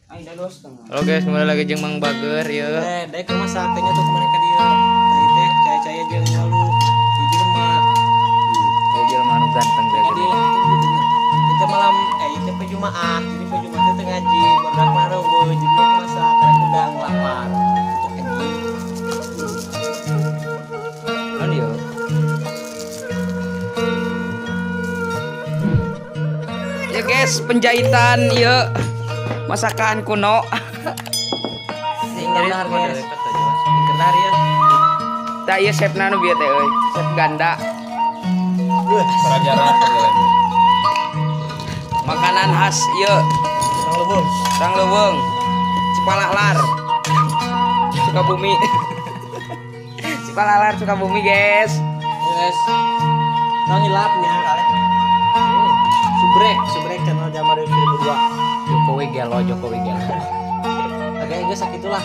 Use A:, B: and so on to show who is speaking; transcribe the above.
A: Halo guys, kembali lagi jeung Mang Bager ya.
B: Dek rumah sakitnya tuh kemarin ke dia. Tadi teh caya-caya jeung lalu di jelema.
A: Jelema anu ganteng deh.
B: Jadi itu malam itu pejumaah. Jadi pejumaah teh ngaji, barudak mah gue jadi masak karena udang lapar. Untuk anjing.
A: Naon ieu? Ya guys, penjahitan ieu. Masakan kuno.
B: Jadi guys. Kenal ya.
A: Tah ieu chefna nu bieu teh euy, chef ganda.
B: Prajaran
A: Makanan khas ieu. Sang leuweung. Cipalalar. Sukabumi. Cipalalar Sukabumi, guys.
B: Yes. Nang hilapnya. Subrek channel Jamar 2002.
A: Jokowi Gelo.
B: Agak sakit itulah.